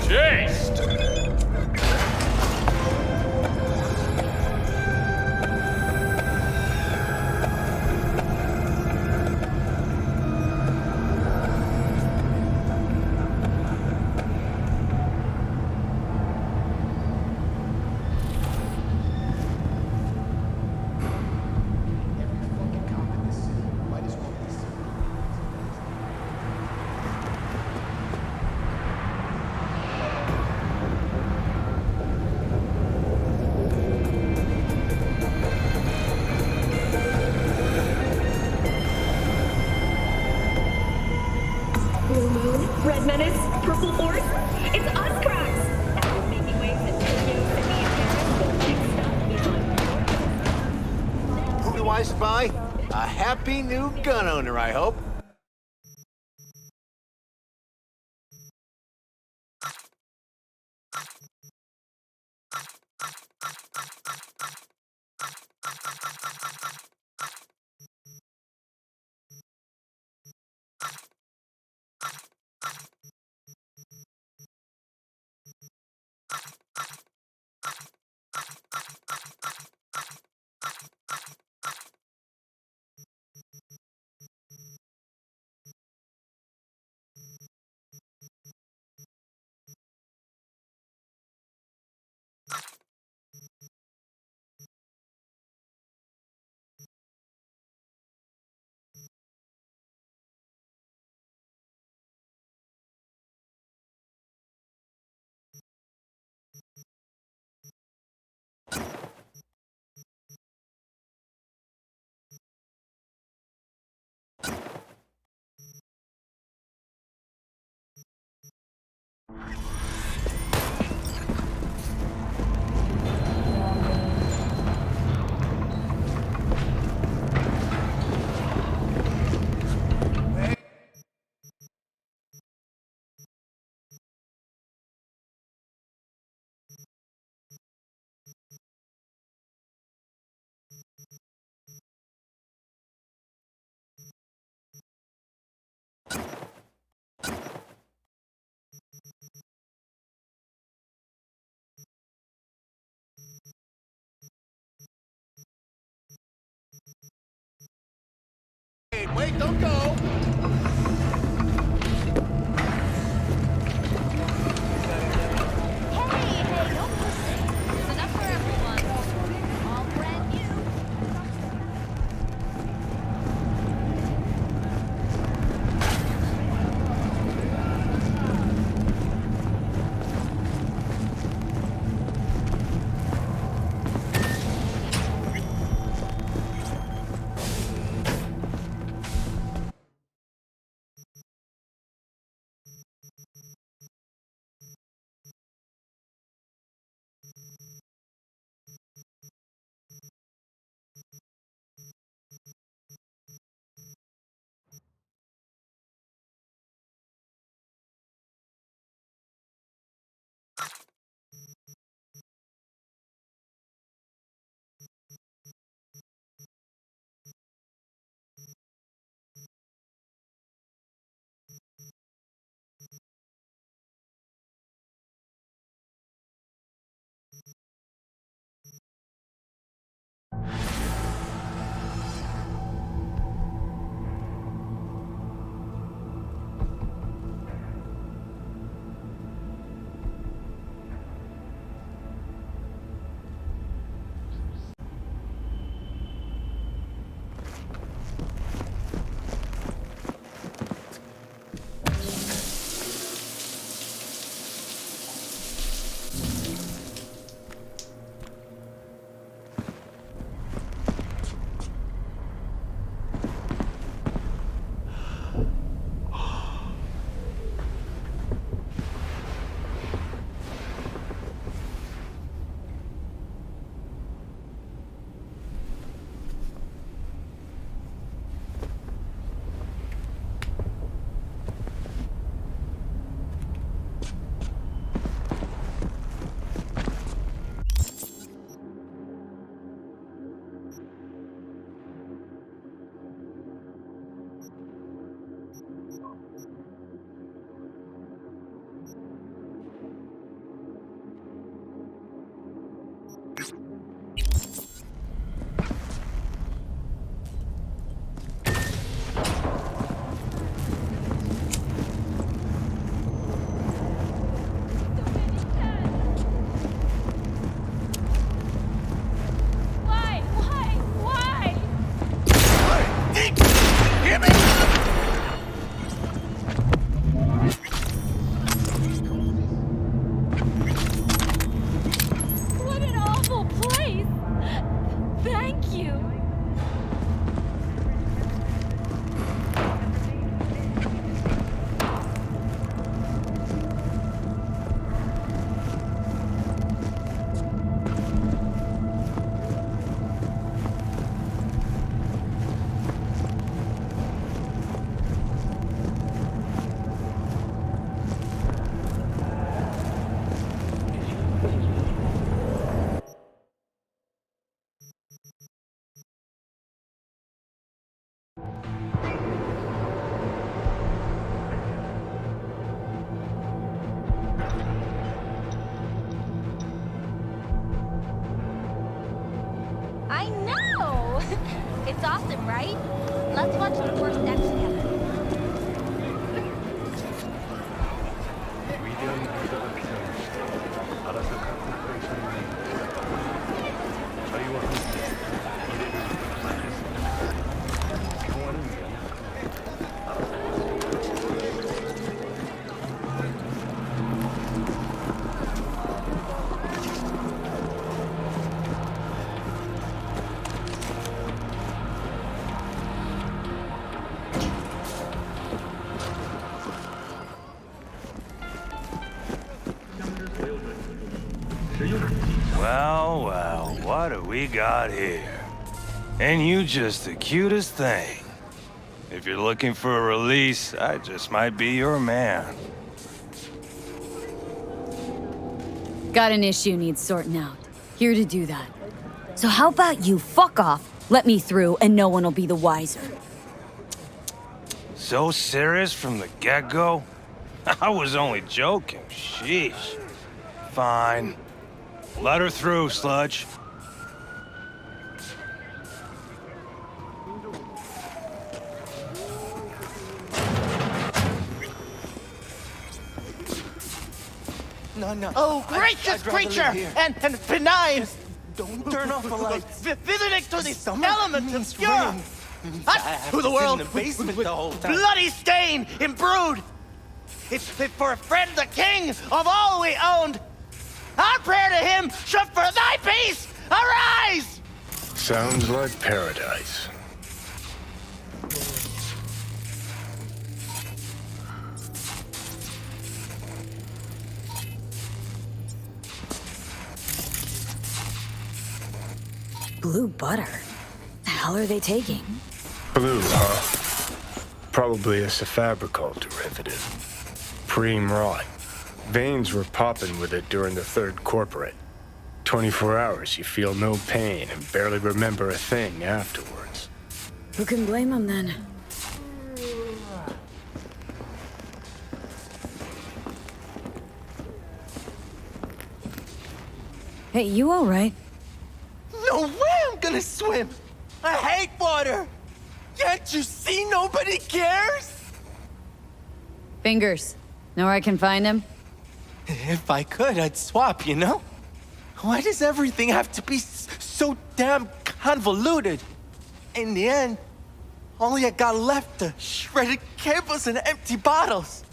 taste! Blue Moon, Red Menace, Purple Force, it's us, cracks! And we're making waves in Tokyo, Sydney, and Paris. The big stuff is on. Who do I spy? A happy new gun owner, I hope. Wait, don't go! Hey, don't push it. There's enough for everyone. All brand new. It's awesome, right? Let's watch the first act together. 위대한 불사가 비상을 시켜 알아서 같은 프로젝트를 저희와 함께 미래를 만들겠습니다. 평화는 Well, well, what do we got here? And you just the cutest thing. If you're looking for a release, I just might be your man. Got an issue needs sorting out. Here to do that. So how about you fuck off, let me through, and no one will be the wiser. So serious from the get-go? I was only joking, sheesh. Fine. Let her through, Sludge. No. Oh, gracious creature and benign! Don't turn off the lights. Visiting to the Summer element means obscure! rain. Us to the world in the basement the whole time. bloody stain imbrued! It's fit for a friend, the king of all we owned! Our prayer to him should for thy peace arise! Sounds like paradise. Blue butter? The hell are they taking? Blue, huh? Probably a Cyberpunk derivative. Preem rot. Veins were popping with it during the third corporate. 24 hours, you feel no pain and barely remember a thing afterwards. Who can blame them then? Hey, you alright? No way I'm gonna swim. I hate water. Can't you see nobody cares? Fingers. Know where I can find him? If I could, I'd swap, you know? Why does everything have to be so damn convoluted? In the end, all I got left are shredded cables and empty bottles.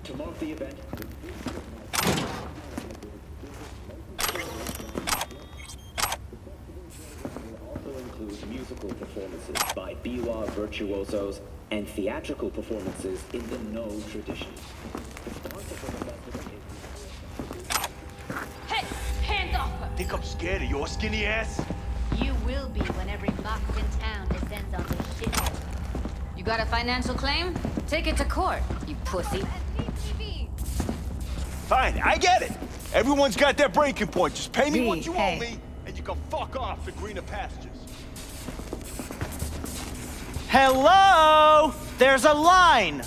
To mark the event, also include musical performances by biwa virtuosos and theatrical performances in the No tradition. Hey, hands off her! Think I'm scared of your skinny ass? You will be when every box in town descends on this shithead. You got a financial claim? Take it to court, you pussy. Fine, I get it. Everyone's got their breaking point. Just pay me what you hey. owe me, and you can fuck off to greener pastures. Hello! There's a line!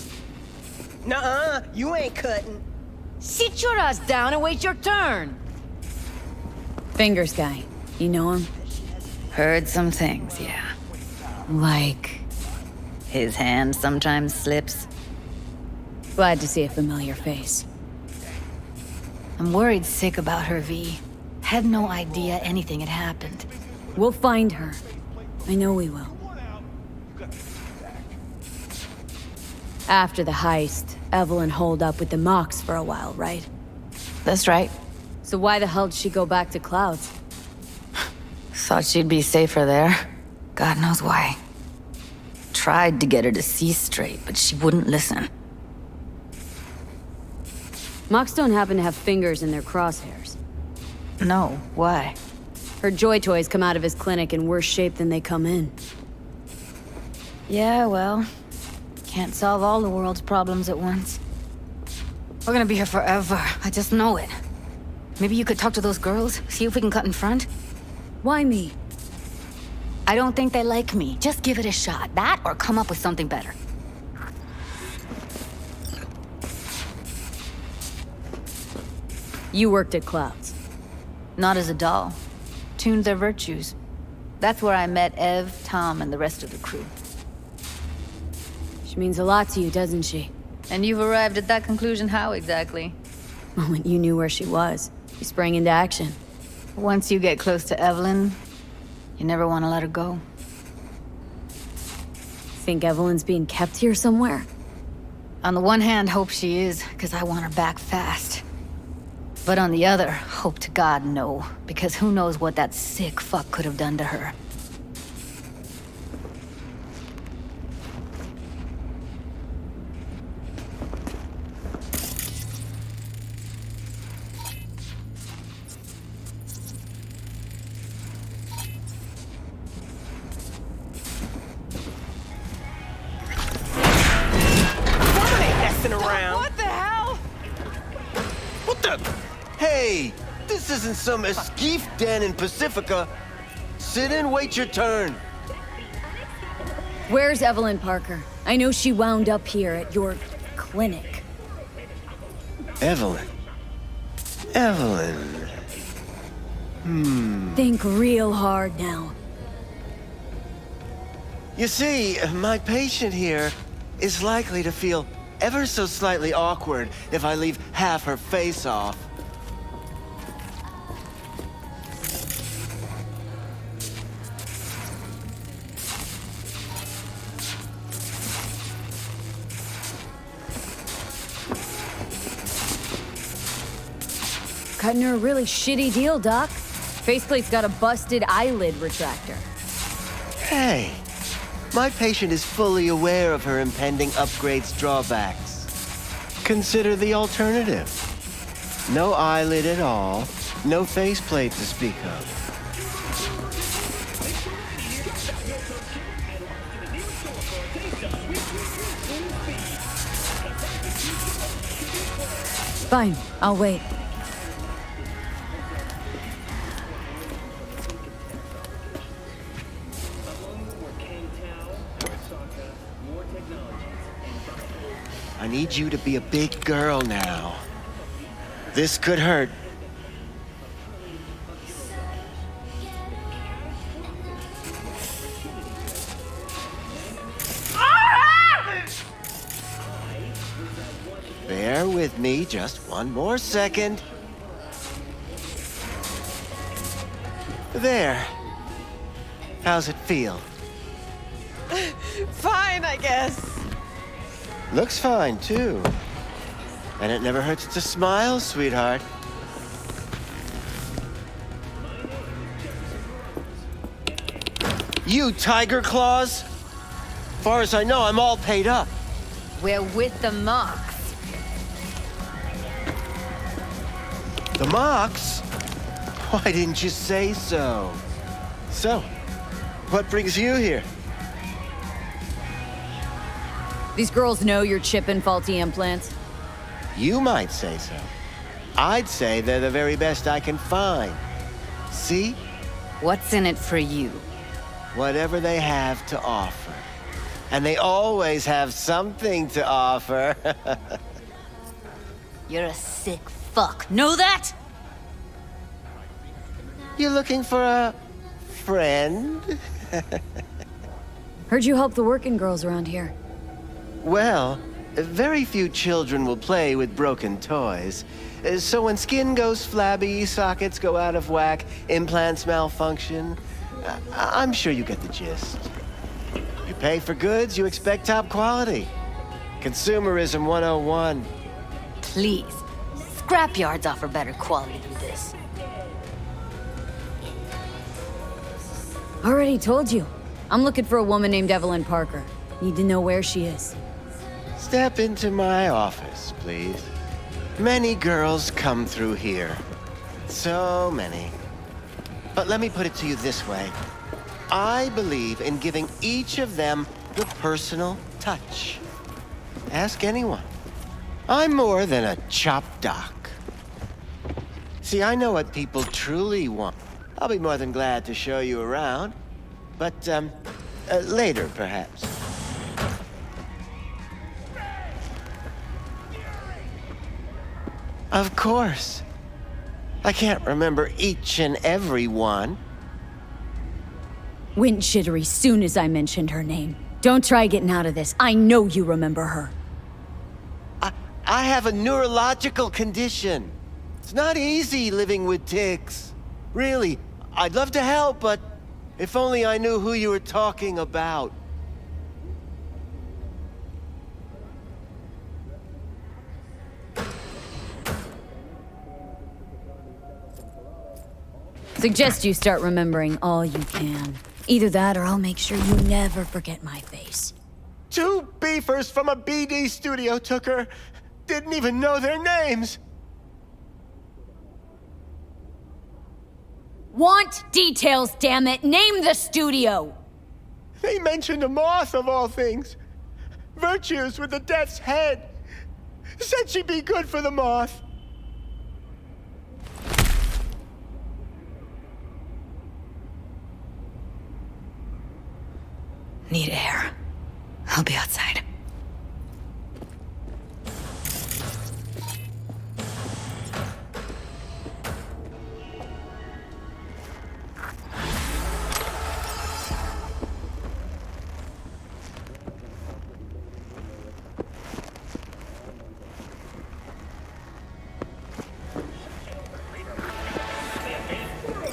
Nuh-uh, you ain't cutting. Sit your ass down and wait your turn. Fingers guy. You know him? Heard some things, yeah. Like... His hand sometimes slips. Glad to see a familiar face. I'm worried sick about her, V. Had no idea anything had happened. We'll find her. I know we will. After the heist, Evelyn holed up with the Mox for a while, right? That's right. So why the hell did she go back to Clouds? Thought she'd be safer there. God knows why. Tried to get her to see straight, but she wouldn't listen. Mox don't happen to have fingers in their crosshairs. No, why? Her joy toys come out of his clinic in worse shape than they come in. Yeah, well, can't solve all the world's problems at once. We're gonna be here forever, I just know it. Maybe you could talk to those girls, see if we can cut in front? Why me? I don't think they like me. Just give it a shot. That or come up with something better. You worked at Clouds. Not as a doll. Tuned their virtues. That's where I met Ev, Tom, and the rest of the crew. She means a lot to you, doesn't she? And you've arrived at that conclusion how exactly? The moment you knew where she was, you sprang into action. Once you get close to Evelyn, you never want to let her go. Think Evelyn's being kept here somewhere? On the one hand, hope she is, because I want her back fast. But on the other, hope to God no, because who knows what that sick fuck could have done to her. Around. What the hell? What the? Hey, this isn't some escape den in Pacifica. Sit and wait your turn. Where's Evelyn Parker? I know she wound up here at your clinic. Evelyn. Think real hard now. You see, my patient here is likely to feel ever so slightly awkward if I leave half her face off. Cutting her a really shitty deal, Doc. Faceplate's got a busted eyelid retractor. Hey, my patient is fully aware of her impending upgrade's drawbacks. Consider the alternative. No eyelid at all, no faceplate to speak of. Fine, I'll wait. I need you to be a big girl now. This could hurt. Bear with me just one more second. There. How's it feel? Fine, I guess. Looks fine, too. And it never hurts to smile, sweetheart. You tiger claws? Far as I know, I'm all paid up. We're with the Mox. The Mox? Why didn't you say so? So, what brings you here? These girls know you're chipping faulty implants. You might say so. I'd say they're the very best I can find. See? What's in it for you? Whatever they have to offer. And they always have something to offer. You're a sick fuck. Know that? You looking for a friend? Heard you help the working girls around here. Well, very few children will play with broken toys. So when skin goes flabby, sockets go out of whack, implants malfunction, I'm sure you get the gist. You pay for goods, you expect top quality. Consumerism 101. Please. Scrapyards offer better quality than this. Already told you. I'm looking for a woman named Evelyn Parker. Need to know where she is. Step into my office, please. Many girls come through here. So many. But let me put it to you this way. I believe in giving each of them the personal touch. Ask anyone. I'm more than a chop doc. See, I know what people truly want. I'll be more than glad to show you around. But, later, perhaps. Of course. I can't remember each and every one. Went jittery soon as I mentioned her name. Don't try getting out of this. I know you remember her. I have a neurological condition. It's not easy living with tics. Really, I'd love to help, but if only I knew who you were talking about. Suggest you start remembering all you can. Either that or I'll make sure you never forget my face. 2 beefers from a BD studio took her. Didn't even know their names. Want details, damn it! Name the studio! They mentioned a moth of all things. Virtues with the death's head. Said she'd be good for the moth. Need air. I'll be outside.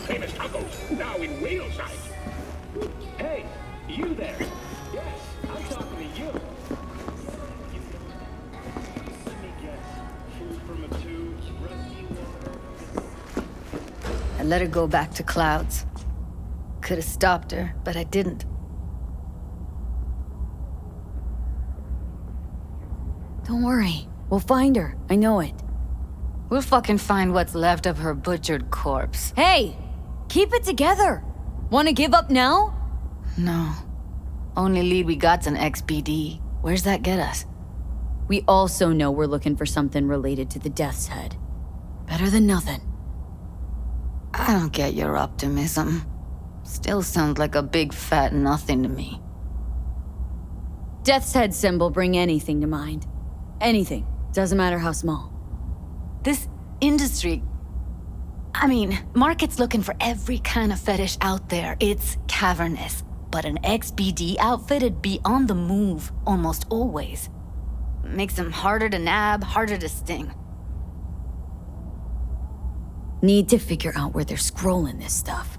Famous tacos, now in whale size. Hey, you there? Yes, I'm talking to you. Let me guess. Food from a tube, rusty water. I let her go back to Clouds. Could have stopped her, but I didn't. Don't worry. We'll find her. I know it. We'll fucking find what's left of her butchered corpse. Hey! Keep it together! Wanna give up now? No. Only lead we got's an XBD. Where's that get us? We also know we're looking for something related to the Death's Head. Better than nothing. I don't get your optimism. Still sounds like a big fat nothing to me. Death's Head symbol bring anything to mind. Anything. Doesn't matter how small. This industry... I mean, market's looking for every kind of fetish out there. It's cavernous. But an XBD outfit'd be on the move almost always. Makes them harder to nab, harder to sting. Need to figure out where they're scrolling this stuff.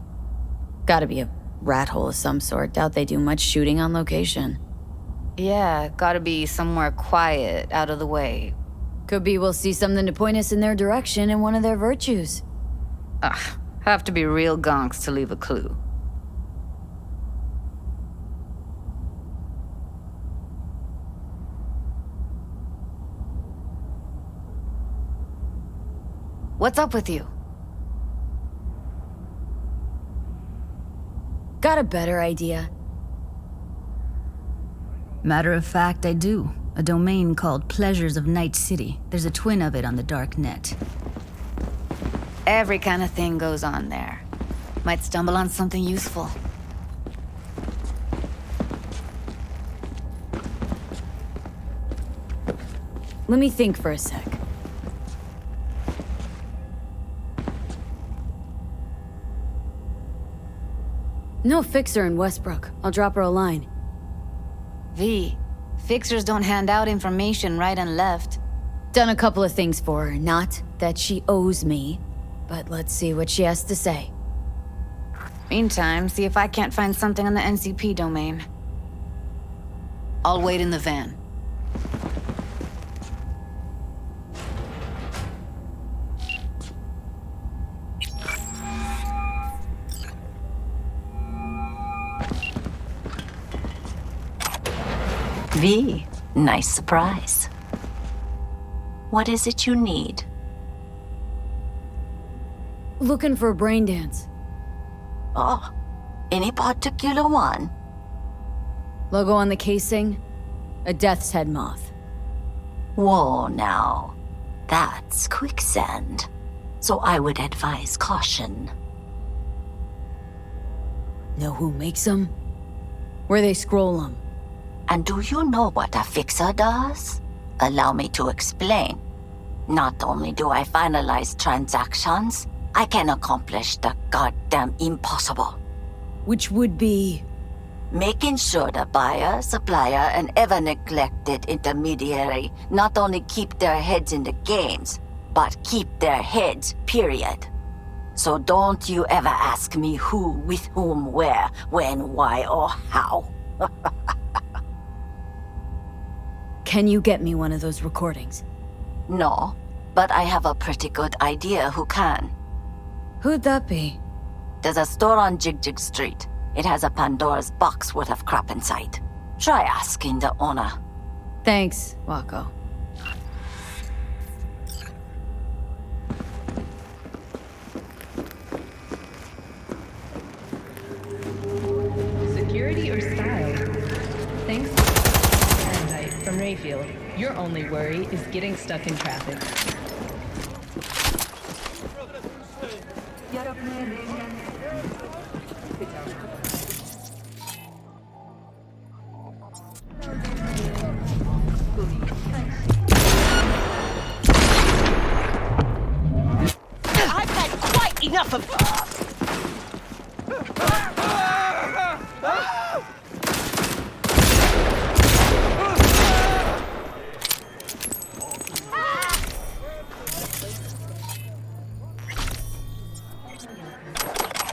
Gotta be a rat hole of some sort. Doubt they do much shooting on location. Yeah, gotta be somewhere quiet, out of the way. Could be we'll see something to point us in their direction in one of their virtues. Ugh, have to be real gonks to leave a clue. What's up with you? Got a better idea. Matter of fact, I do. A domain called Pleasures of Night City. There's a twin of it on the dark net. Every kind of thing goes on there. Might stumble on something useful. Let me think for a sec. No fixer in Westbrook. I'll drop her a line. V, fixers don't hand out information right and left. Done a couple of things for her. Not that she owes me, but let's see what she has to say. Meantime, see if I can't find something on the NCP domain. I'll wait in the van. V, nice surprise. What is it you need? Looking for a brain dance. Oh, any particular one? Logo on the casing? A Death's Head moth. Whoa, now. That's quicksand. So I would advise caution. Know who makes them? Where they scroll them? And do you know what a fixer does? Allow me to explain. Not only do I finalize transactions, I can accomplish the goddamn impossible. Which would be? Making sure the buyer, supplier, and ever neglected intermediary not only keep their heads in the games, but keep their heads, period. So don't you ever ask me who, with whom, where, when, why, or how. Can you get me one of those recordings? No, but I have a pretty good idea who can. Who'd that be? There's a store on Jig Street. It has a Pandora's box worth of crap inside. Try asking the owner. Thanks, Wako. Security or style? Thanks to Fahrenheit from Rayfield, your only worry is getting stuck in traffic. I've had quite enough of...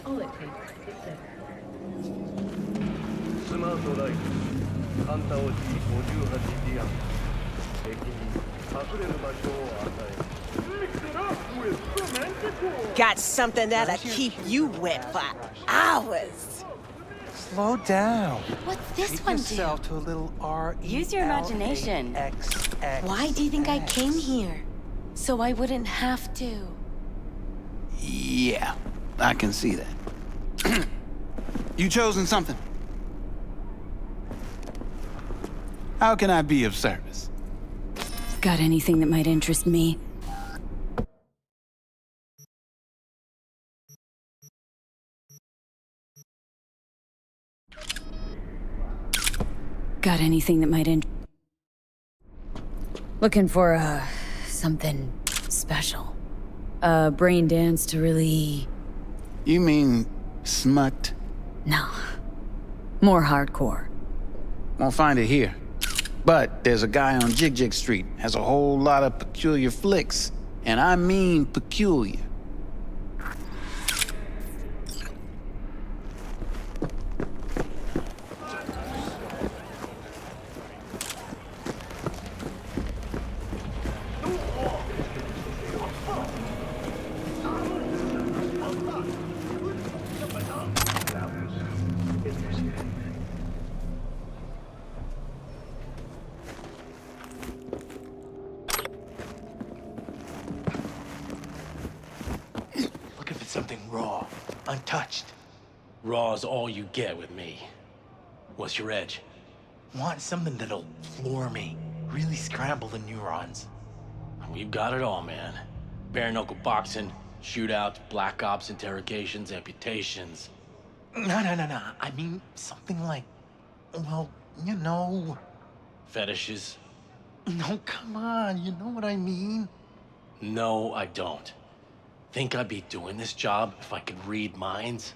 All it takes is this. スマートライフカンタオチ58ディアン敵に隠れる場所を与える Got something that'll keep you wet for hours. Slow down. What's this Treat one do? yourself to a little Use your imagination. RELAXX. Why do you think I came here? So I wouldn't have to. Yeah, I can see that. You chosen something? How can I be of service? Got anything that might interest me? Got anything that might Looking for, something special. A brain dance to really... You mean smut? No. More hardcore. Won't find it here. But there's a guy on Jig Street, has a whole lot of peculiar flicks. And I mean peculiar. Looking for something raw, untouched. Raw's all you get with me. What's your edge? Want something that'll floor me, really scramble the neurons. We've got it all, man. Bare knuckle boxing, shootouts, black ops, interrogations, amputations. No. I mean something like, well, you know. Fetishes. No, come on, you know what I mean? No, I don't. Think I'd be doing this job if I could read minds?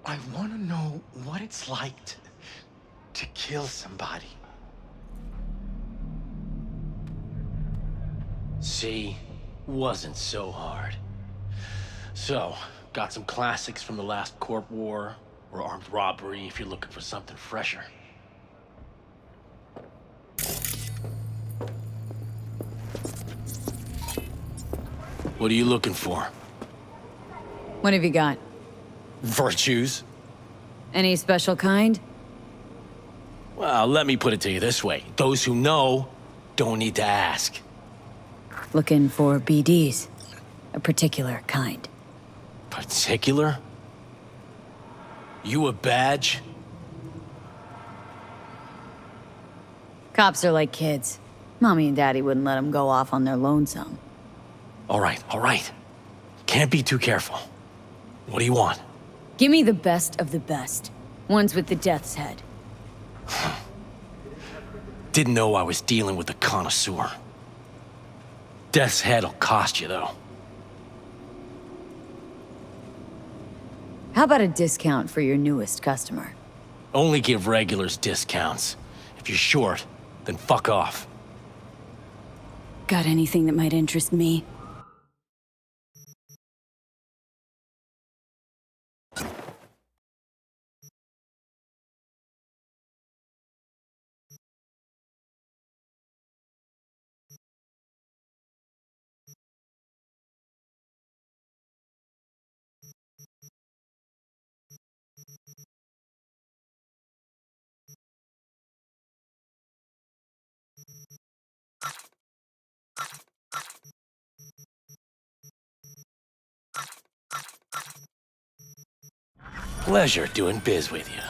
I want to know what it's like to kill somebody. See, wasn't so hard. So, got some classics from the last Corp War, or armed robbery if you're looking for something fresher. What are you looking for? What have you got? Virtues? Any special kind? Well, let me put it to you this way. Those who know don't need to ask. Looking for BDs. A particular kind. Particular? You a badge? Cops are like kids. Mommy and Daddy wouldn't let them go off on their lonesome. All right. Can't be too careful. What do you want? Give me the best of the best. Ones with the death's head. Didn't know I was dealing with a connoisseur. Death's head'll cost you, though. How about a discount for your newest customer? Only give regulars discounts. If you're short, then fuck off. Got anything that might interest me? Pleasure doing biz with you.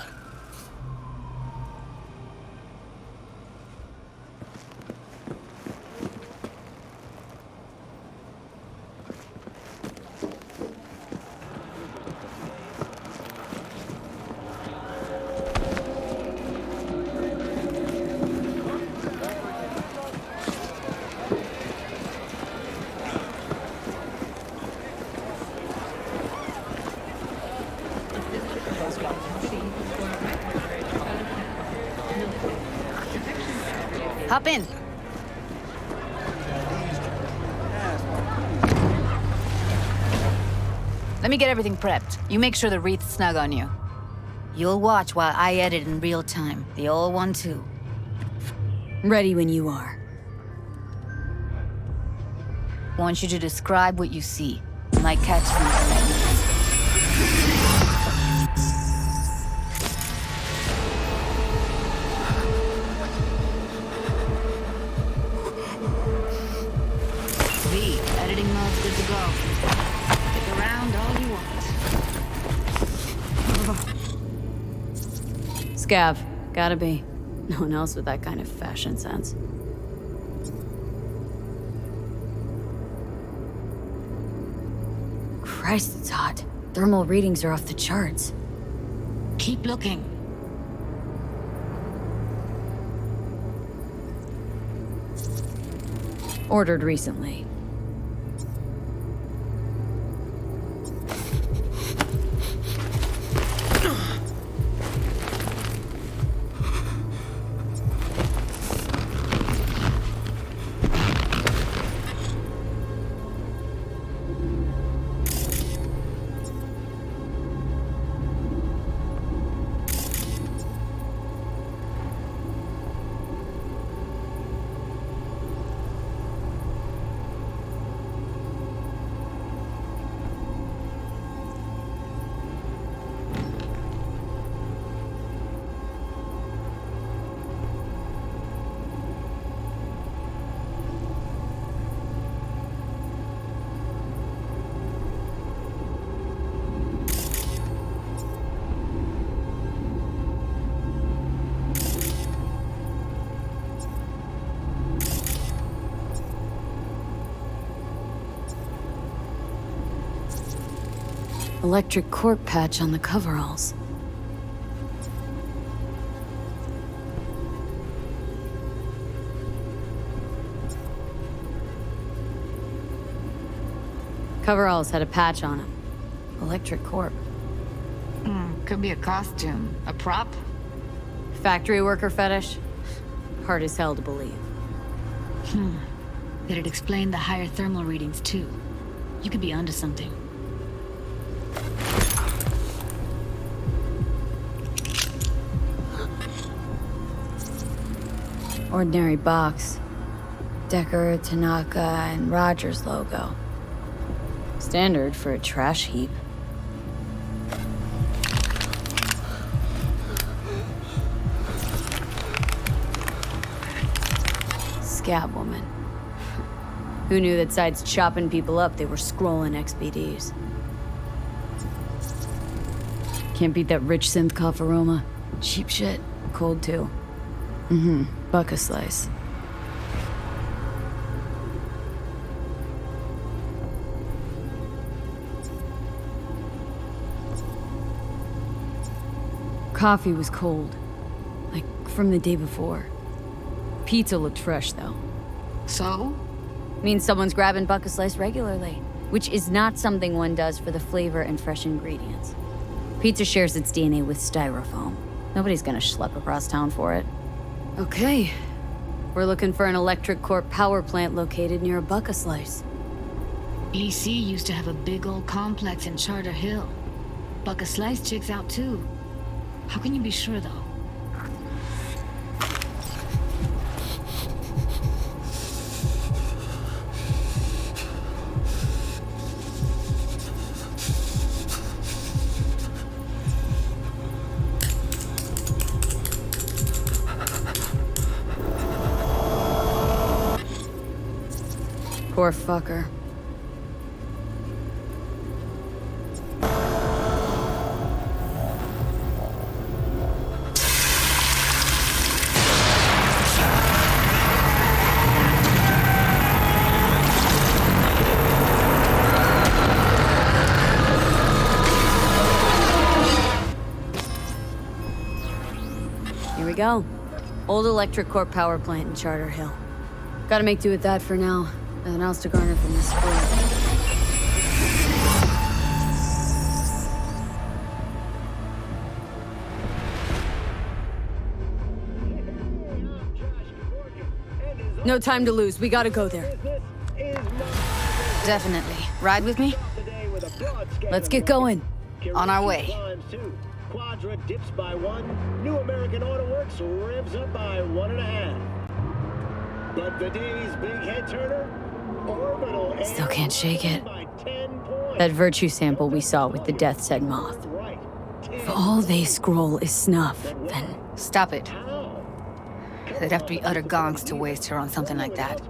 Hop in. Let me get everything prepped. You make sure the wreath's snug on you. You'll watch while I edit in real time. The old one, too. Ready when you are. Want you to describe what you see. My catchphrase. Editing mode's good to go. Stick around all you want. Scav. Gotta be. No one else with that kind of fashion sense. Christ, it's hot. Thermal readings are off the charts. Keep looking. Ordered recently. Electric cork patch on the coveralls. Coveralls had a patch on them. Electric corp. Could be a costume. A prop? Factory worker fetish? Hard as hell to believe. It'd explain the higher thermal readings, too. You could be onto something. Ordinary box. Decker, Tanaka, and Rogers logo. Standard for a trash heap. Scab woman. Who knew that besides chopping people up, they were scrolling XBDs? Can't beat that rich synth cough aroma. Cheap shit. Cold, too. Buck a slice. Coffee was cold. Like, from the day before. Pizza looked fresh, though. So? Means someone's grabbing buck a slice regularly. Which is not something one does for the flavor and fresh ingredients. Pizza shares its DNA with styrofoam. Nobody's gonna schlep across town for it. Okay. We're looking for an electric core power plant located near a Bucka Slice. EC used to have a big old complex in Charter Hill. Bucka Slice checks out too. How can you be sure though? Poor fucker. Here we go. Old electric core power plant in Charter Hill. Gotta make do with that for now. Nothing else to garner from this sport. No time to lose. We gotta go there. Definitely. Ride with me? Let's get going. On our way. Quadra dips by 1. New American Auto Works revs up by 1.5. But the day's big head turner? Orbital Still can't shake it. That virtue sample we saw with the Death's Head moth. If all they scroll is snuff, then... Stop it. They'd have to be utter gonks to waste her on something like that.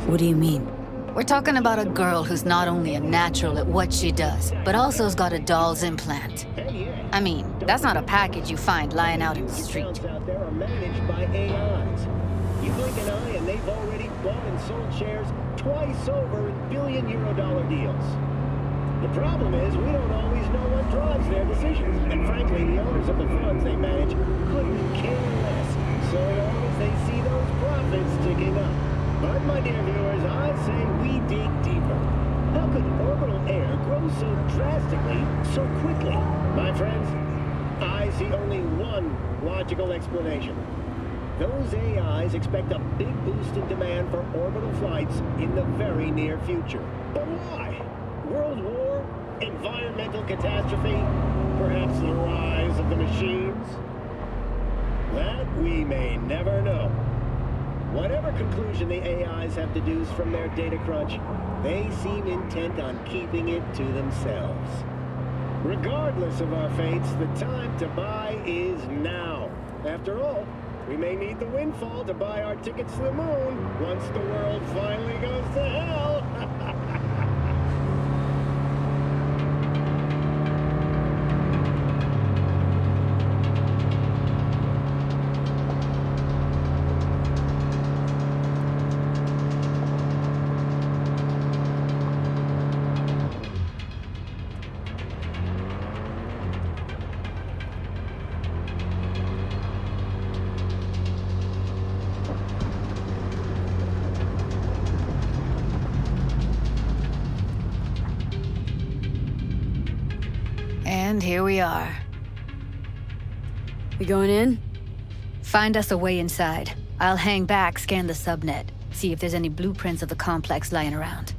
What do you mean? We're talking about a girl who's not only a natural at what she does, but also has got a doll's implant. I mean, that's not a package you find lying out in the street. You blink an eye and they've already bought and sold shares twice over in billion-euro-dollar deals. The problem is we don't always know what drives their decisions, and frankly, the owners of the funds they manage couldn't care less, so long as they see those profits ticking up. But my dear viewers, I say we dig deeper. How could orbital air grow so drastically, so quickly? My friends, I see only one logical explanation. Those AIs expect a big boost in demand for orbital flights in the very near future. But why? World war? Environmental catastrophe? Perhaps the rise of the machines? That we may never know. Whatever conclusion the AIs have deduced from their data crunch, they seem intent on keeping it to themselves. Regardless of our fates, the time to buy is now. After all, we may need the windfall to buy our tickets to the moon once the world finally goes to hell. And here we are. We going in? Find us a way inside. I'll hang back, scan the subnet, see if there's any blueprints of the complex lying around.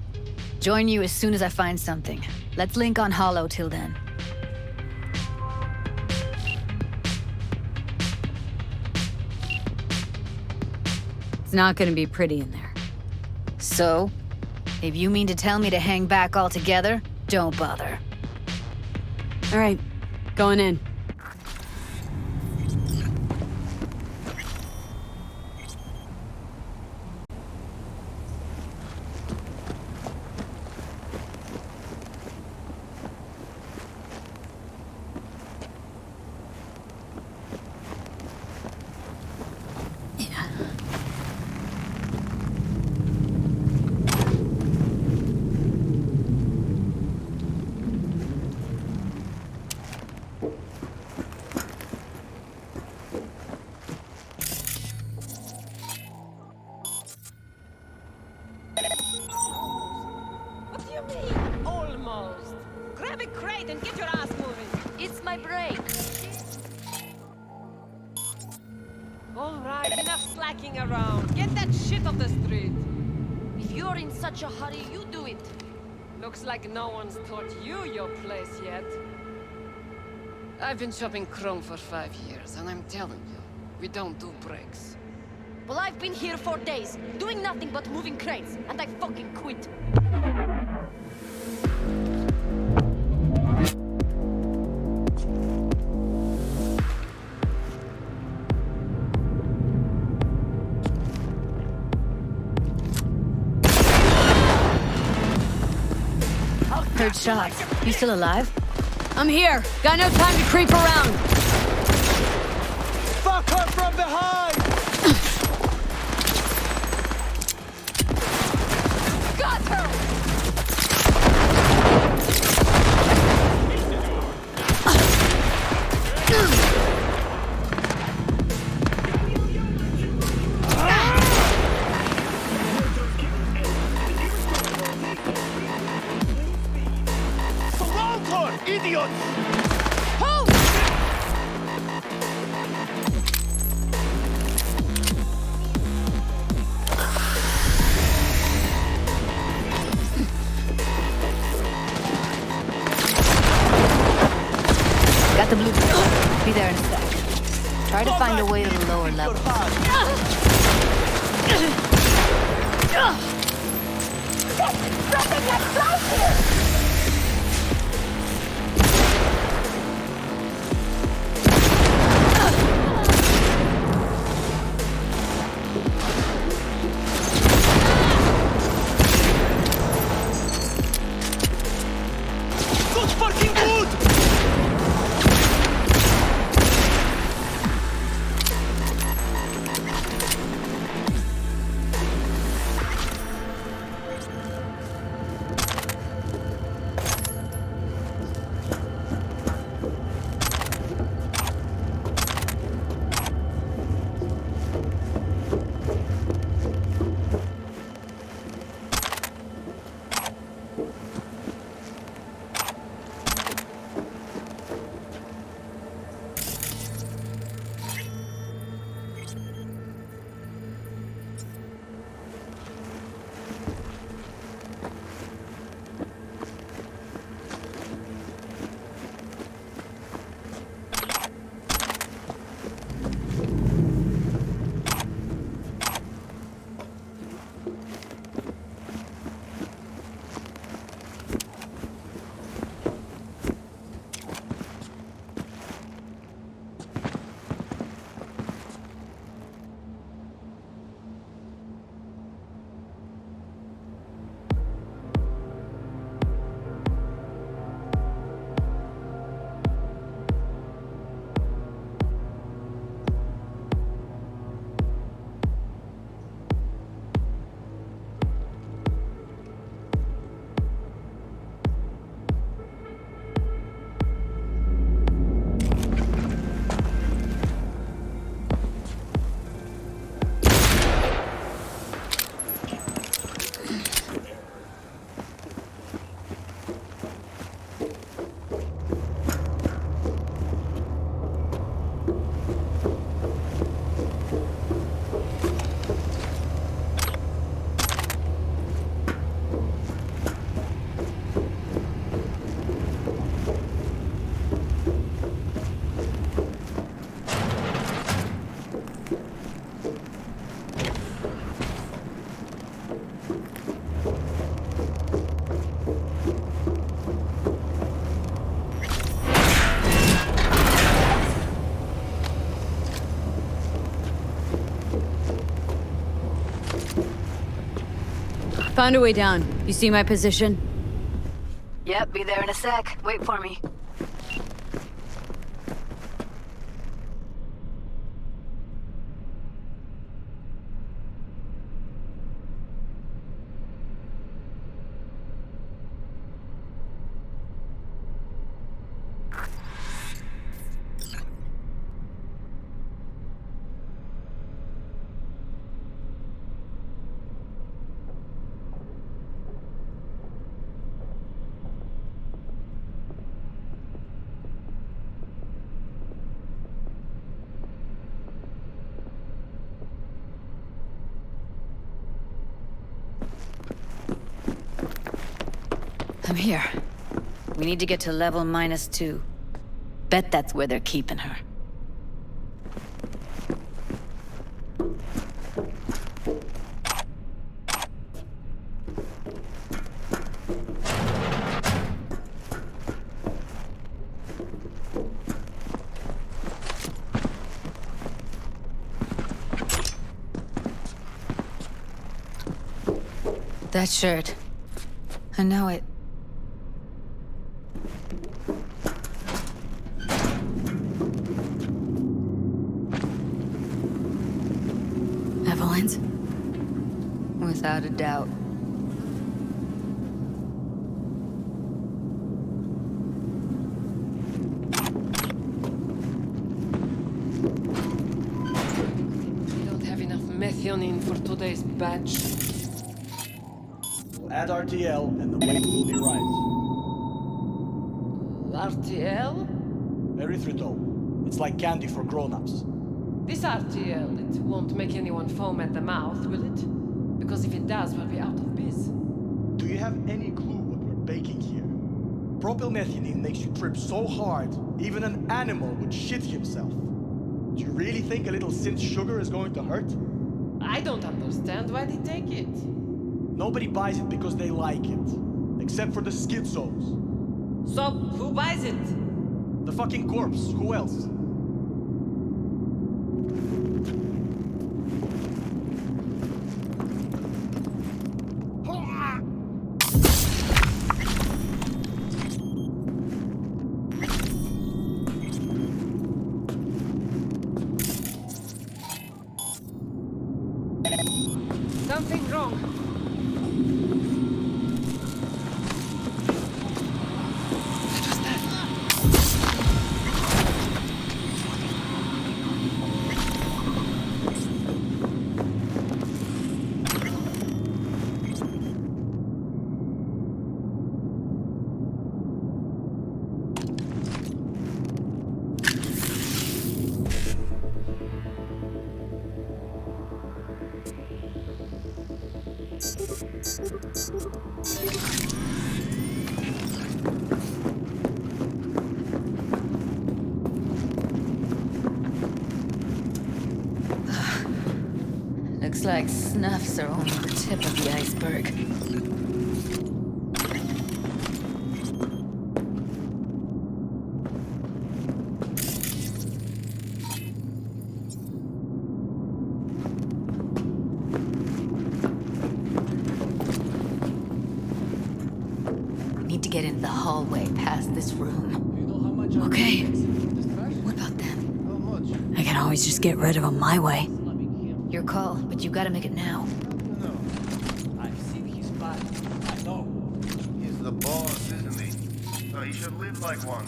Join you as soon as I find something. Let's link on Holo till then. It's not gonna be pretty in there. So? If you mean to tell me to hang back altogether, don't bother. All right, going in. right and get your ass moving. It's my break. All right, enough slacking around. Get that shit off the street. If you're in such a hurry, you do it. Looks like no one's taught you your place yet. I've been shopping Chrome for 5 years, and I'm telling you, we don't do breaks. Well, I've been here for days, doing nothing but moving crates, and I fucking quit. Heard shots. You still alive? I'm here. Got no time to creep around. Fuck her from behind! Got her! Surround her, idiots! Got the blueprint. Be there in a sec. Try to find a way to the lower level. Good fucking good! Found a way down. You see my position? Yep, be there in a sec. Wait for me. Here. We need to get to level -2. Bet that's where they're keeping her. That shirt. I know it. Evelyn's? Without a doubt. We don't have enough methionine for today's batch. Add RTL and the weight will be right. RTL? Erythritol. It's like candy for grown-ups. This RTL, it won't make anyone foam at the mouth, will it? Because if it does, we'll be out of biz. Do you have any clue what we're baking here? Propylmethionine makes you trip so hard, even an animal would shit himself. Do you really think a little synth sugar is going to hurt? I don't understand why they take it. Nobody buys it because they like it. Except for the schizos. So, who buys it? The fucking corpse. Who else? Something wrong. Looks like snuffs are only the tip of the iceberg. Need to get into the hallway past this room. Okay. What about them? I can always just get rid of them my way. Your call, but you gotta make it now. No. I've seen his body. I know. He's the boss, isn't he? So he should live like one.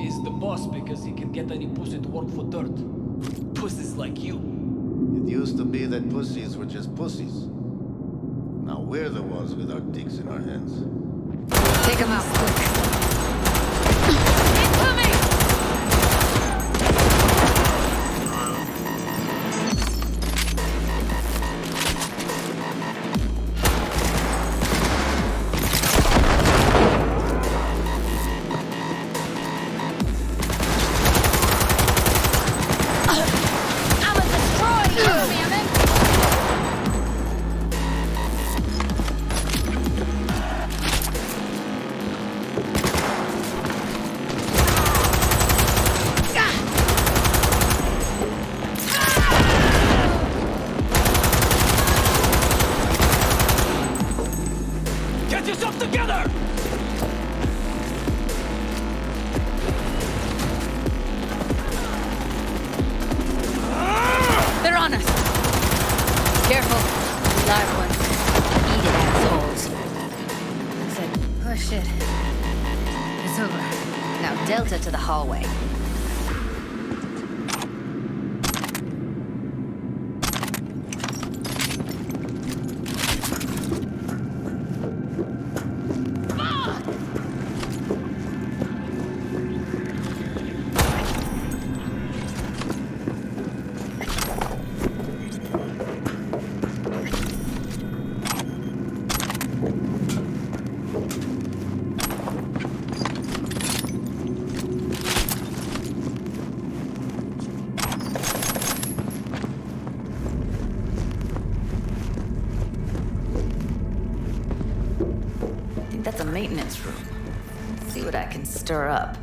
He's the boss because he can get any pussy to work for dirt. Pussies like you. It used to be that pussies were just pussies. Now we're the ones with our dicks in our hands. Take him out, quick. Delta to the hallway. I think that's a maintenance room. See what I can stir up.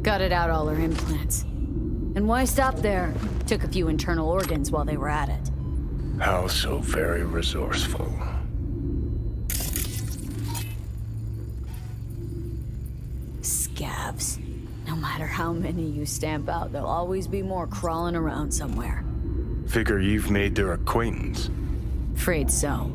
Gutted out all her implants. And why stop there? Took a few internal organs while they were at it. How so very resourceful. Scabs. No matter how many you stamp out, there'll always be more crawling around somewhere. Figure you've made their acquaintance. Afraid so.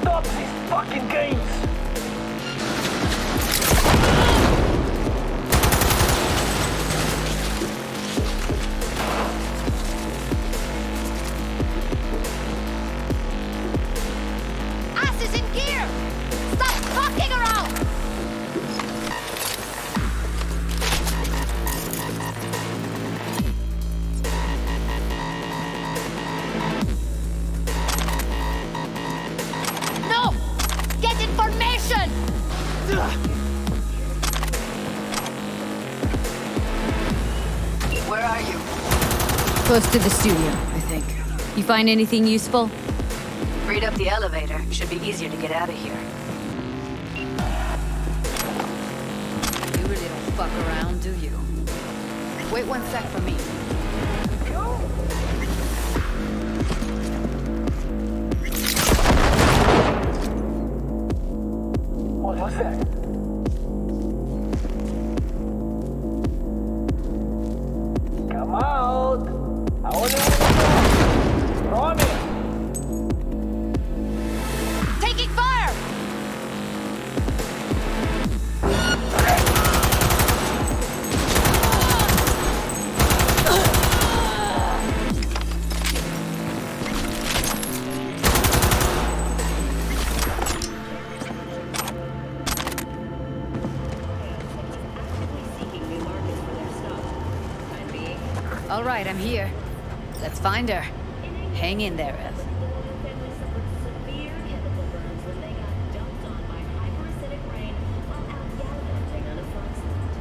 Stop these fucking games! Ass is in gear! Stop fucking around! No! Get information! Where are you? Close to the studio, I think. You find anything useful? Freed up the elevator. Should be easier to get out of here. You really don't fuck around, do you? Wait 1 sec for me. What was that? Come out! I only want to go! Promise! Taking fire! All right, I'm here. Let's find her. Hang in there, Ev. Severe chemical burns when they got dumped on by hyperacidic rain while out gallivanting on a fox hunt.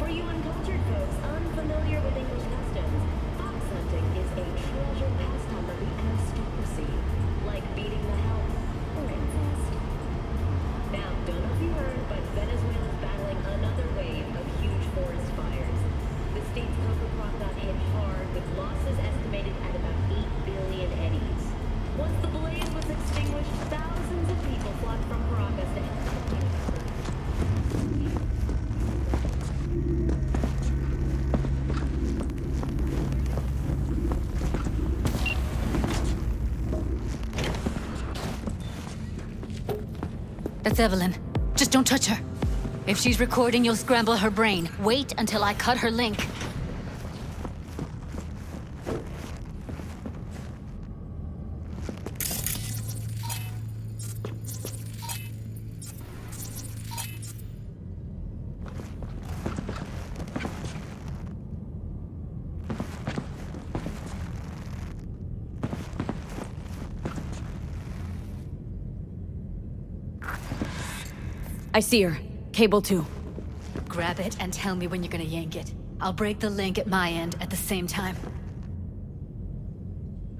For you uncultured folks unfamiliar with English customs, fox hunting is a treasured pastime of the aristocracy, like beating the health or incest. Now, don't know if you heard, but Venezuela's battling another wave of huge forest fires. The state's coca crop got hit hard, with losses estimated at about 8 billion eddies. Once the blaze was extinguished, thousands of people flocked from Caracas to That's Evelyn. Just don't touch her. If she's recording, you'll scramble her brain. Wait until I cut her link. I see her. Cable 2. Grab it and tell me when you're gonna yank it. I'll break the link at my end at the same time.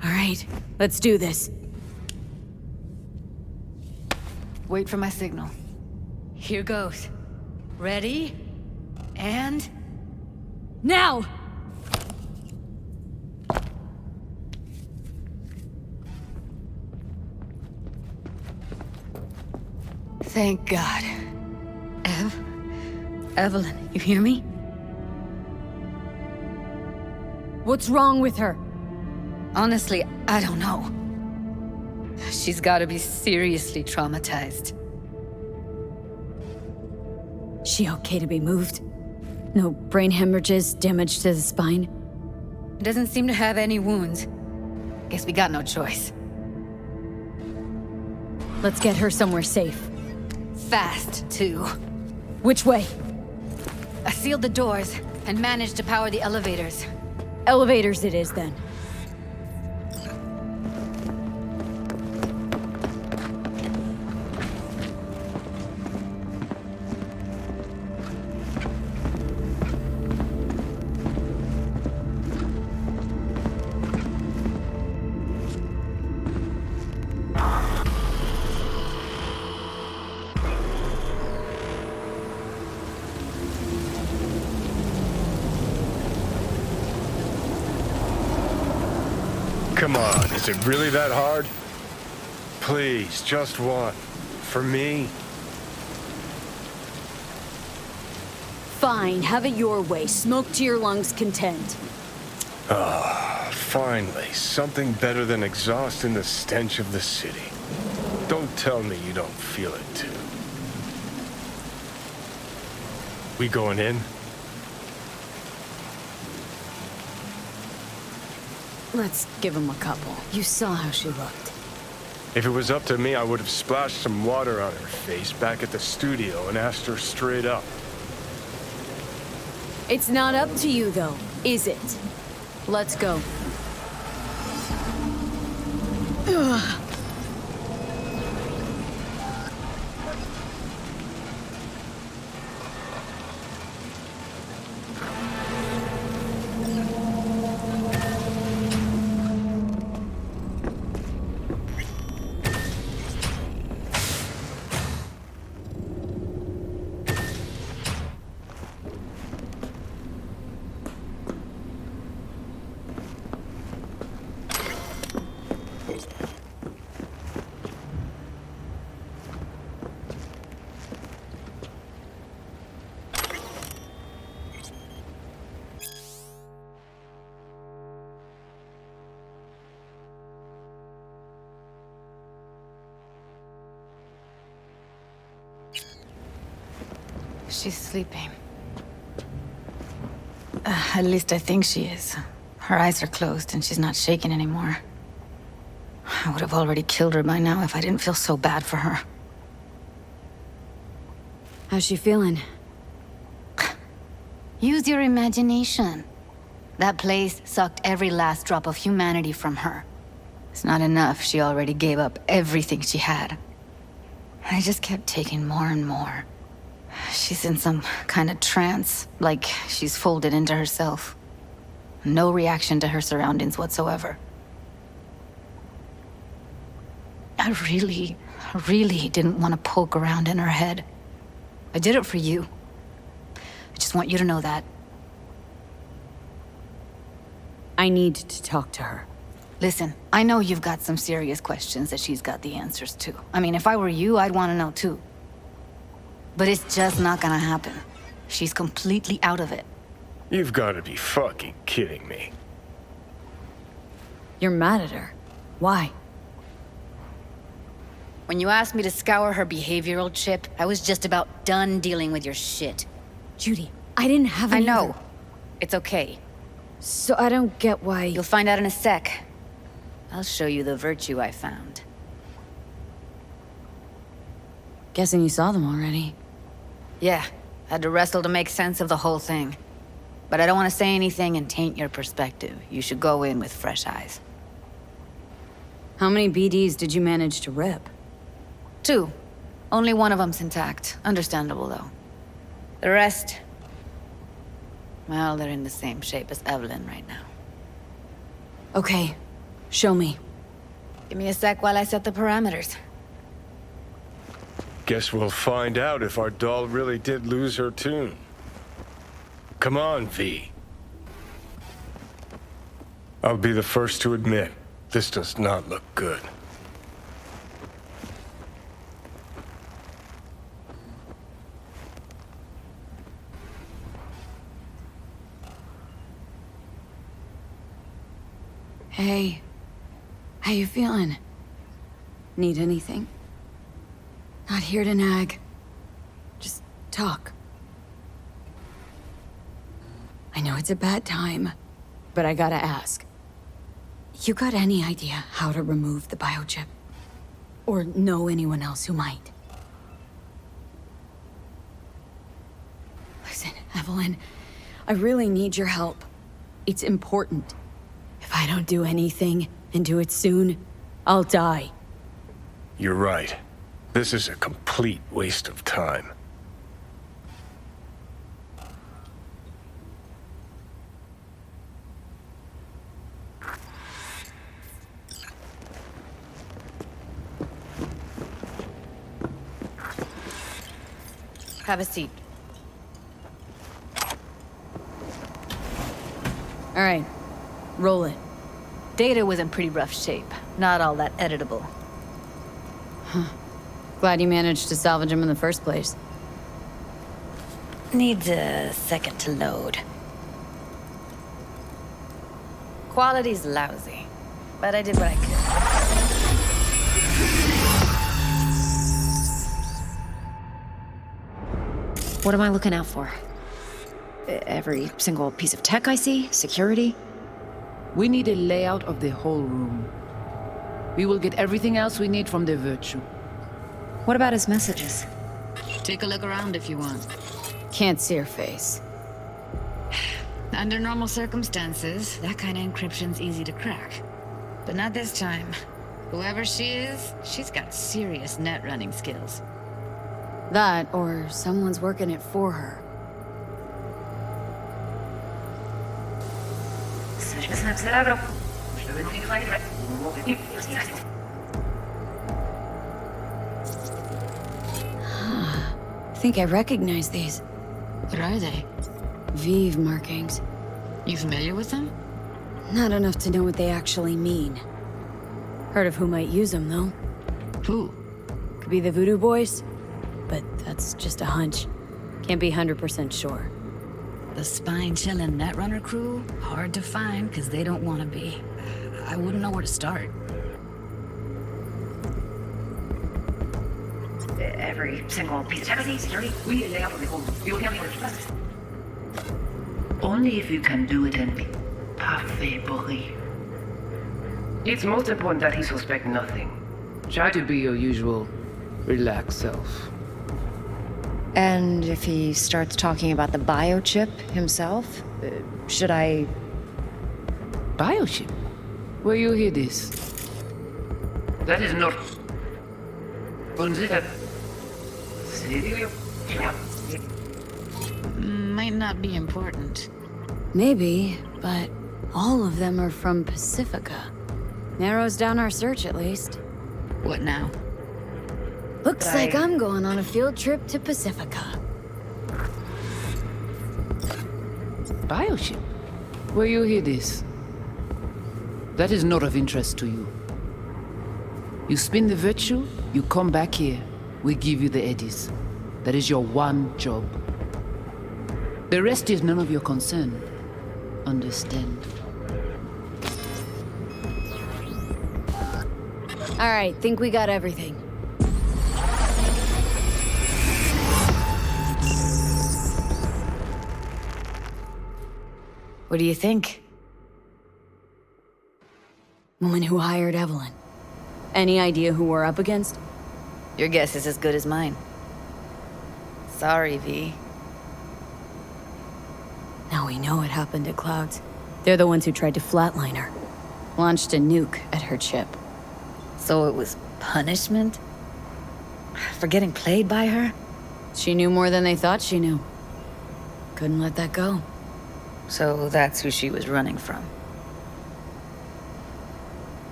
All right, let's do this. Wait for my signal. Here goes. Ready? And... now! Thank God. Evelyn, you hear me? What's wrong with her? Honestly, I don't know. She's gotta be seriously traumatized. She okay to be moved? No brain hemorrhages, damage to the spine? Doesn't seem to have any wounds. Guess we got no choice. Let's get her somewhere safe. Fast, too. Which way? I sealed the doors and managed to power the elevators. Elevators it is, then. Come on, is it really that hard? Please, just one. For me? Fine, have it your way. Smoke to your lungs' content. Ah, finally, something better than exhaust in the stench of the city. Don't tell me you don't feel it, too. We going in? Let's give him a couple. You saw how she looked. If it was up to me, I would have splashed some water on her face back at the studio and asked her straight up. It's not up to you, though, is it? Let's go. Ugh. She's sleeping. At least I think she is. Her eyes are closed and she's not shaking anymore. I would have already killed her by now if I didn't feel so bad for her. How's she feeling? Use your imagination. That place sucked every last drop of humanity from her. It's not enough, she already gave up everything she had. I just kept taking more and more. She's in some kind of trance, like she's folded into herself. No reaction to her surroundings whatsoever. I really didn't want to poke around in her head. I did it for you. I just want you to know that. I need to talk to her. Listen, I know you've got some serious questions that she's got the answers to. I mean, if I were you, I'd want to know too. But it's just not gonna happen. She's completely out of it. You've got to be fucking kidding me. You're mad at her. Why? When you asked me to scour her behavioral chip, I was just about done dealing with your shit. Judy, I didn't have I any know. other- It's okay. So I don't get why... You'll find out in a sec. I'll show you the virtue I found. Guessing you saw them already. Yeah, had to wrestle to make sense of the whole thing. But I don't want to say anything and taint your perspective. You should go in with fresh eyes. How many BDs did you manage to rip? 2. Only one of them's intact. Understandable, though. The rest... well, they're in the same shape as Evelyn right now. Okay, show me. Give me a sec while I set the parameters. Guess we'll find out if our doll really did lose her tune. Come on, V. I'll be the first to admit, this does not look good. Hey, how you feeling? Need anything? Not here to nag. Just talk. I know it's a bad time, but I gotta ask. You got any idea how to remove the biochip? Or know anyone else who might? Listen, Evelyn, I really need your help. It's important. If I don't do anything, and do it soon, I'll die. You're right. This is a complete waste of time. Have a seat. All right, roll it. Data was in pretty rough shape. Not all that editable. Huh. Glad you managed to salvage him in the first place. Needs a second to load. Quality's lousy, but I did what I could. What am I looking out for? Every single piece of tech I see? Security? We need a layout of the whole room. We will get everything else we need from the Virtue. What about his messages? Take a look around if you want. Can't see her face. Under normal circumstances, that kind of encryption's easy to crack. But not this time. Whoever she is, she's got serious net running skills. That, or someone's working it for her. I think I recognize these. What are they? Vive markings. You familiar with them? Not enough to know what they actually mean. Heard of who might use them, though. Who? Could be the Voodoo Boys, but that's just a hunch. Can't be 100% sure. The spine-chilling Netrunner crew? Hard to find, because they don't want to be. I wouldn't know where to start. Every single piece of tech I see, security, we need a layout of the whole. You will get me. Only if you can do it and be parfait, Boris. It's most important that he suspect nothing. Try to be your usual relaxed self. And if he starts talking about the biochip himself, should I Bioship? Where you hear this? That is not... Consider... Might not be important. Maybe, but all of them are from Pacifica. Narrows down our search, at least. What now? Looks like I'm going on a field trip to Pacifica. Bioship? Where you hear this? That is not of interest to you. You spin the virtue, you come back here, we give you the eddies. That is your one job. The rest is none of your concern. Understand? All right, think we got everything. What do you think? Woman who hired Evelyn. Any idea who we're up against? Your guess is as good as mine. Sorry, V. Now we know what happened at Clouds. They're the ones who tried to flatline her. Launched a nuke at her chip. So it was punishment? For getting played by her? She knew more than they thought she knew. Couldn't let that go. So that's who she was running from.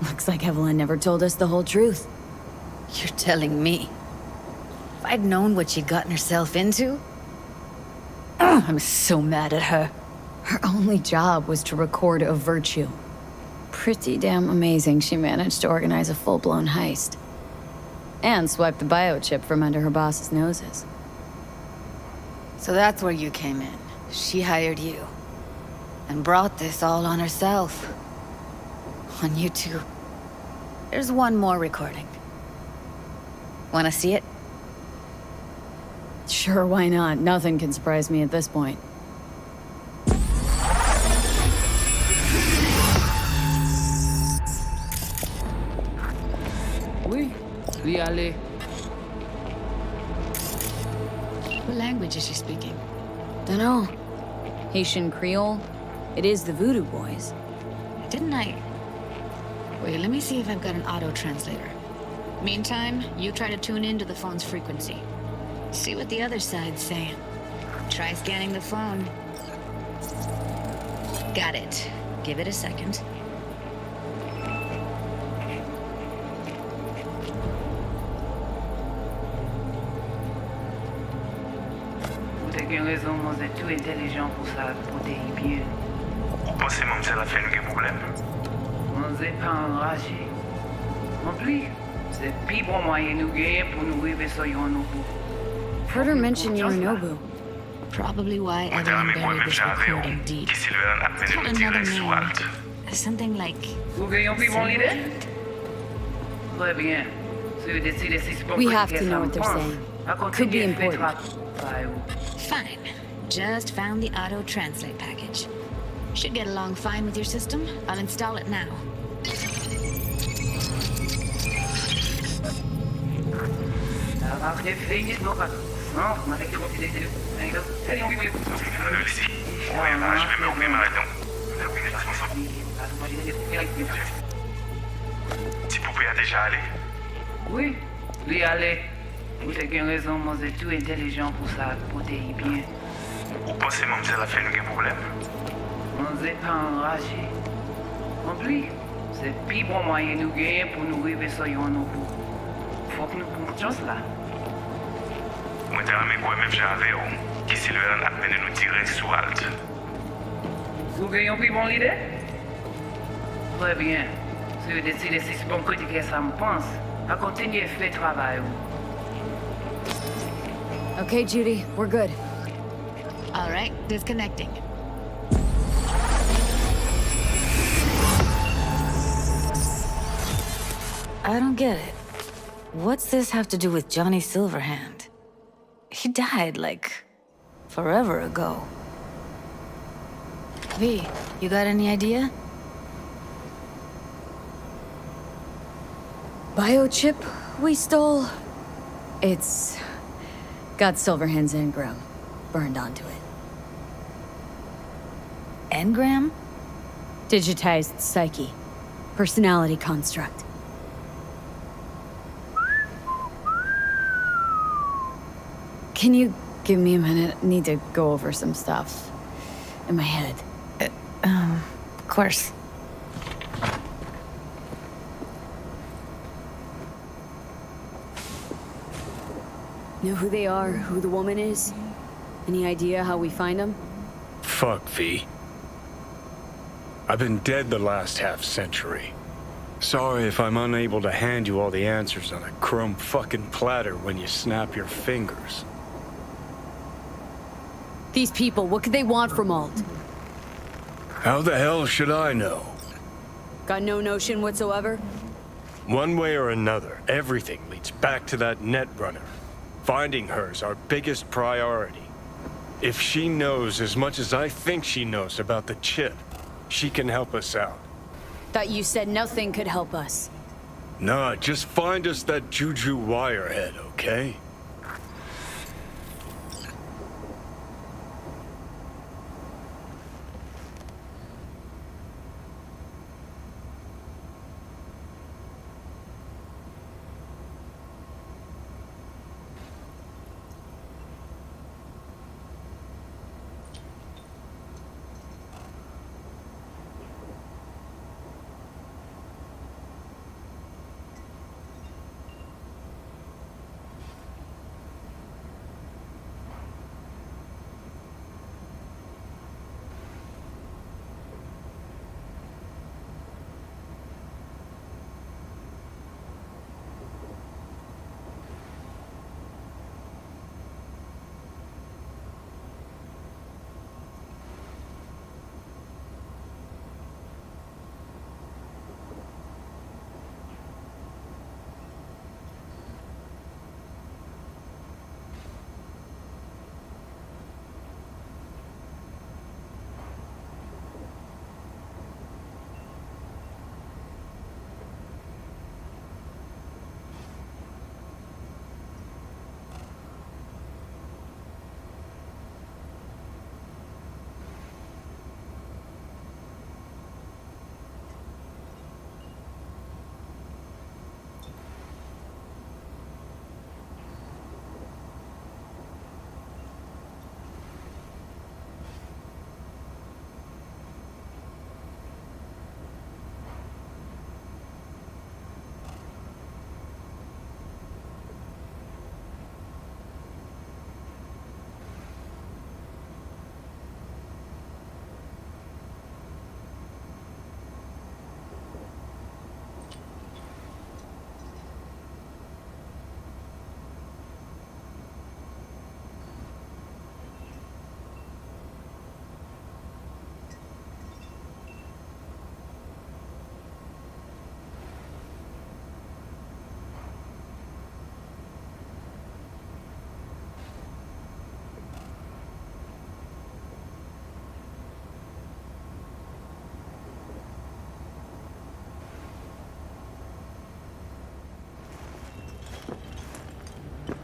Looks like Evelyn never told us the whole truth. You're telling me? If I'd known what she'd gotten herself into... I'm so mad at her. Her only job was to record a virtue. Pretty damn amazing she managed to organize a full-blown heist. And swipe the biochip from under her boss's noses. So that's where you came in. She hired you. And brought this all on herself. On you too. There's one more recording. Wanna see it? Sure, why not? Nothing can surprise me at this point. Oui, allez. What language is she speaking? Dunno. Haitian Creole? It is the Voodoo Boys. Didn't I? Wait, let me see if I've got an auto-translator. Meantime, you try to tune into the phone's frequency. See what the other side's saying. Try scanning the phone. Got it. Give it a second. Vous avez une raison, vous êtes tout intelligent pour ça, pour des bien. Vous pensez même que ça fait un problème? On n'est pas enragé. En plus, c'est le plus bon moyen de nous gagner pour nous arriver sur Yonobu. Heard her mention Yorinobu. Probably why Evelyn buried this recording deep. Tell another name. Something like... Vous gagnez plus bon idée? Très bien. Si vous décidez si c'est We have to know what they're saying. Could be important. Fine. Just found the auto-translate package. Should get along fine with your system. I'll install it now. Si vous pouvez déjà aller. Oui, lui aller. Vous avez une raison, vous êtes tout intelligent pour ça, pour des bien. Vous pensez même que ça fait un problème? On n'est pas enragé. En plus, c'est le plus bon moyen de nous gagner pour nous arriver sur Yonobu. Faut que nous prenions là. Moi, j'ai aimé quoi même j'avais, qui s'il veut à peine nous tirer sous halte. Vous gagnez plus bon l'idée? Très bien. Si vous décidez si c'est bon côté que ça me pense, à continuer à faire le travail. Okay, Judy, we're good. All right, disconnecting. I don't get it. What's this have to do with Johnny Silverhand? He died, like, forever ago. V, you got any idea? Biochip we stole? It's got Silverhand's engram burned onto it. Engram? Digitized psyche. Personality construct. Can you give me a minute? I need to go over some stuff in my head. Of course. Know who they are, who the woman is? Any idea how we find them? Fuck, V. I've been dead the last half-century. Sorry if I'm unable to hand you all the answers on a chrome fucking platter when you snap your fingers. These people, what could they want from Alt? How the hell should I know? Got no notion whatsoever? One way or another, everything leads back to that netrunner. Finding her's our biggest priority. If she knows as much as I think she knows about the chip, she can help us out. Thought you said nothing could help us. Nah, just find us that Juju wirehead, okay?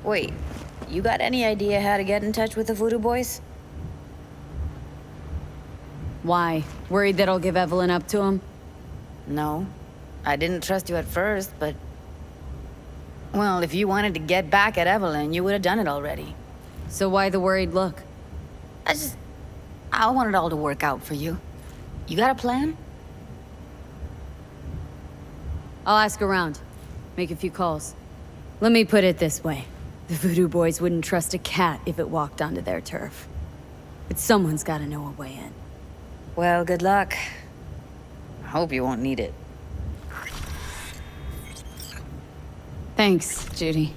Wait, you got any idea how to get in touch with the Voodoo Boys? Why? Worried that I'll give Evelyn up to him? No. I didn't trust you at first, but... Well, if you wanted to get back at Evelyn, you would have done it already. So why the worried look? I want it all to work out for you. You got a plan? I'll ask around. Make a few calls. Let me put it this way. The Voodoo Boys wouldn't trust a cat if it walked onto their turf. But someone's gotta know a way in. Well, good luck. I hope you won't need it. Thanks, Judy.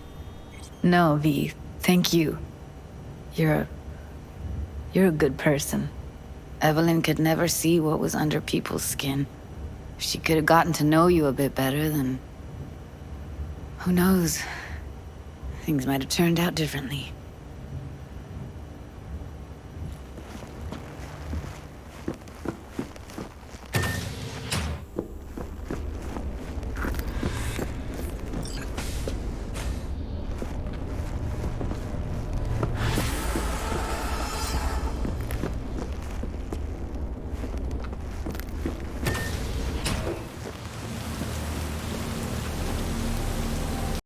No, V. Thank you. You're a good person. Evelyn could never see what was under people's skin. If she could have gotten to know you a bit better, then... Who knows? Things might have turned out differently.